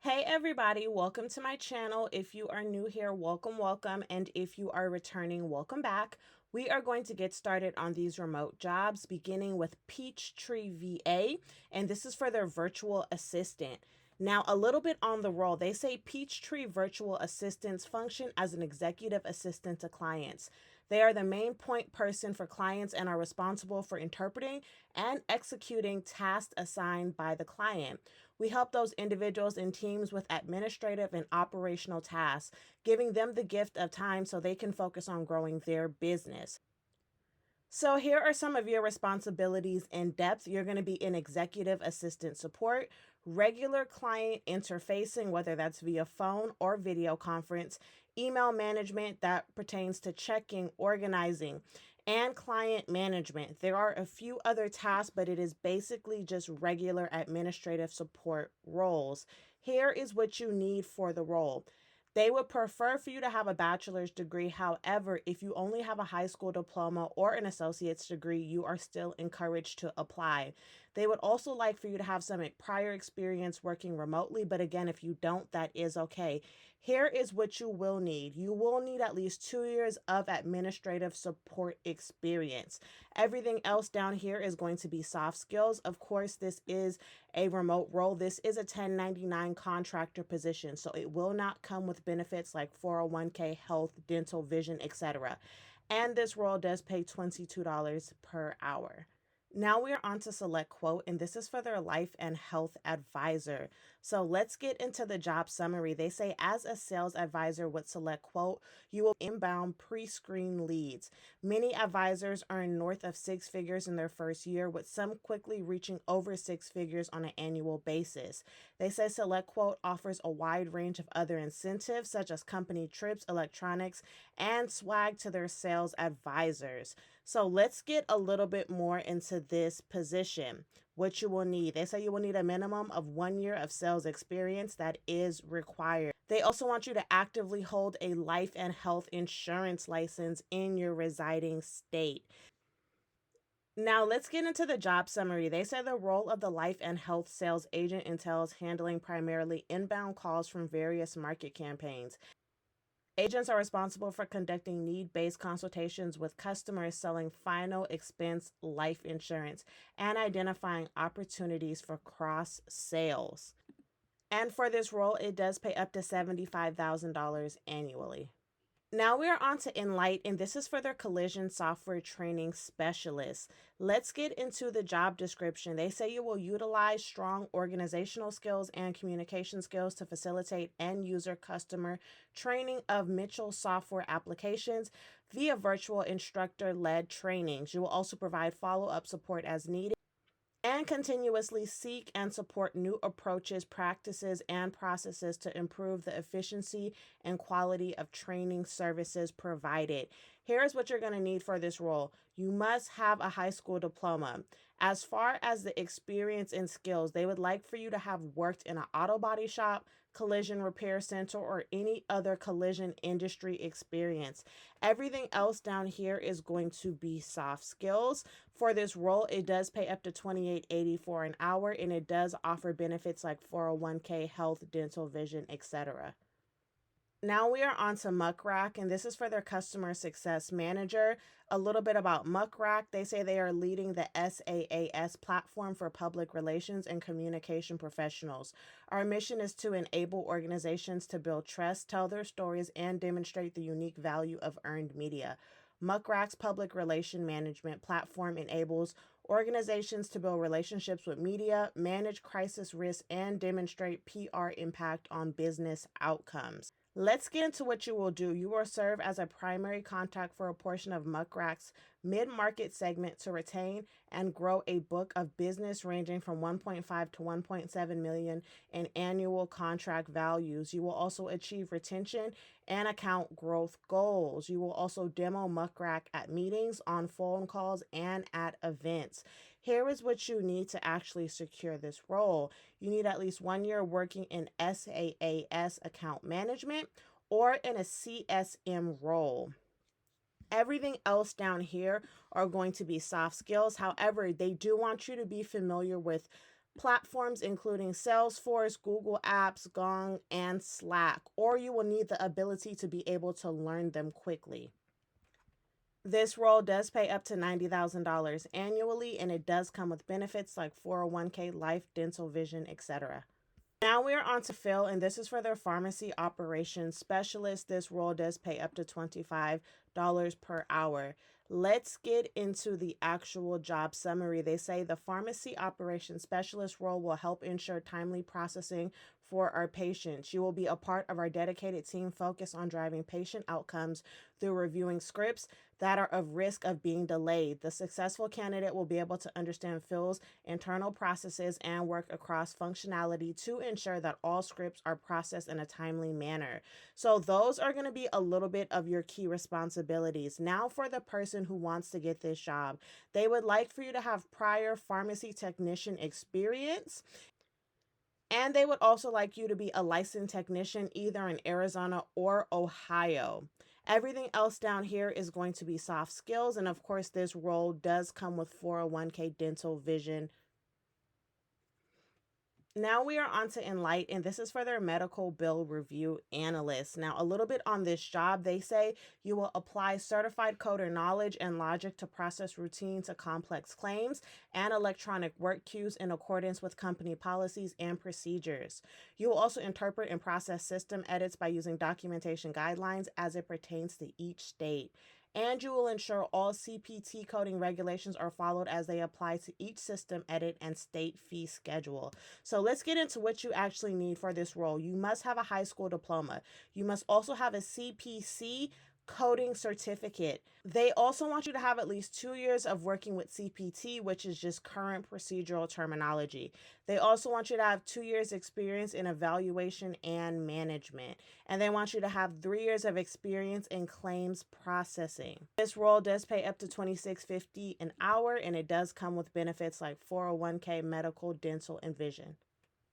Hey everybody, welcome to my channel. If you are new here, welcome. And if you are returning, welcome back. We are going to get started on these remote jobs, beginning with Peachtree VA, and this is for their virtual assistant. Now, a little bit on the role. They say Peachtree virtual assistants function as an executive assistant to clients. They are the main point person for clients and are responsible for interpreting and executing tasks assigned by the client. We help those individuals and teams with administrative and operational tasks, giving them the gift of time so they can focus on growing their business. So, here are some of your responsibilities in depth. You're going to be in executive assistant support, regular client interfacing, whether that's via phone or video conference, email management that pertains to checking, organizing, and client management. There are a few other tasks, but it is basically just regular administrative support roles. Here is what you need for the role. They would prefer for you to have a bachelor's degree. However, if you only have a high school diploma or an associate's degree, you are still encouraged to apply. They would also like for you to have some prior experience working remotely, but again, if you don't, that is okay. Here is what you will need. You will need at least 2 years of administrative support experience. Everything else down here is going to be soft skills. Of course, this is a remote role. This is a 1099 contractor position, so it will not come with benefits like 401k, health, dental, vision, etc. And this role does pay $22 per hour. Now we are on to select quote, and this is for their life and health advisor. So let's get into the job summary. They say, as a sales advisor with select quote, you will inbound pre-screen leads. Many advisors earn north of 6 figures in their first year, with some quickly reaching over 6 figures on an annual basis. They say select quote offers a wide range of other incentives, such as company trips, electronics, and swag to their sales advisors. So let's get a little bit more into this position. What you will need. They say you will need a minimum of 1 year of sales experience that is required. They also want you to actively hold a life and health insurance license in your residing state. Now, let's get into the job summary. They say the role of the life and health sales agent entails handling primarily inbound calls from various market campaigns. Agents are responsible for conducting need-based consultations with customers selling final expense life insurance and identifying opportunities for cross sales. And for this role, it does pay up to $75,000 annually. Now we are on to Inlight, and this is for their collision software training specialist. Let's get into the job description. They say you will utilize strong organizational skills and communication skills to facilitate end user customer training of Mitchell software applications via virtual instructor led trainings. You will also provide follow up support as needed and continuously seek and support new approaches, practices, and processes to improve the efficiency and quality of training services provided. Here's what you're going to need for this role. You must have a high school diploma. As far as the experience and skills, they would like for you to have worked in an auto body shop, collision repair center, or any other collision industry experience. Everything else down here is going to be soft skills. For this role, it does pay up to $28.84 an hour, and it does offer benefits like 401k, health, dental, vision, etc. Now we are on to Mukra, and this is for their customer success manager. A little bit about Mukra. They say they are leading the SaaS platform for public relations and communication professionals. Our mission is to enable organizations to build trust, tell their stories, and demonstrate the unique value of earned media. Mukra's public relation management platform enables organizations to build relationships with media, manage crisis risk, and demonstrate PR impact on business outcomes. Let's get into what you will do. You will serve as a primary contact for a portion of Mukra's mid-market segment to retain and grow a book of business ranging from 1.5 to 1.7 million in annual contract values. You will also achieve retention and account growth goals. You will also demo Mukra at meetings, on phone calls, and at events. Here is what you need to actually secure this role. You need at least 1 year working in SaaS account management or in a CSM role. Everything else down here are going to be soft skills. However, they do want you to be familiar with platforms including Salesforce, Google Apps, Gong, and Slack, or you will need the ability to be able to learn them quickly. This role does pay up to $90,000 annually, and it does come with benefits like 401k, life, dental, vision, etc. Now we are on to Phil, and this is for their pharmacy operations specialist. This role does pay up to $25 per hour. Let's get into the actual job summary. They say the pharmacy operations specialist role will help ensure timely processing for our patients. You will be a part of our dedicated team focused on driving patient outcomes through reviewing scripts that are of risk of being delayed. The successful candidate will be able to understand Phil's internal processes and work across functionality to ensure that all scripts are processed in a timely manner. So those are going to be a little bit of your key responsibilities. Now for the person who wants to get this job, they would like for you to have prior pharmacy technician experience. And they would also like you to be a licensed technician either in Arizona or Ohio. Everything else down here is going to be soft skills. And of course, this role does come with 401k, dental, vision. Now we are on to Inlight, and this is for their medical bill review analyst. Now, a little bit on this job, they say you will apply certified coder knowledge and logic to process routine to complex claims and electronic work queues in accordance with company policies and procedures. You will also interpret and process system edits by using documentation guidelines as it pertains to each state. And you will ensure all CPT coding regulations are followed as they apply to each system edit and state fee schedule. So let's get into what you actually need for this role. You must have a high school diploma. You must also have a CPC coding certificate. They also want you to have at least 2 years of working with CPT, which is just current procedural terminology. They also want you to have 2 years experience in evaluation and management. And they want you to have 3 years of experience in claims processing. This role does pay up to $26.50 an hour, and it does come with benefits like 401k, medical, dental, and vision.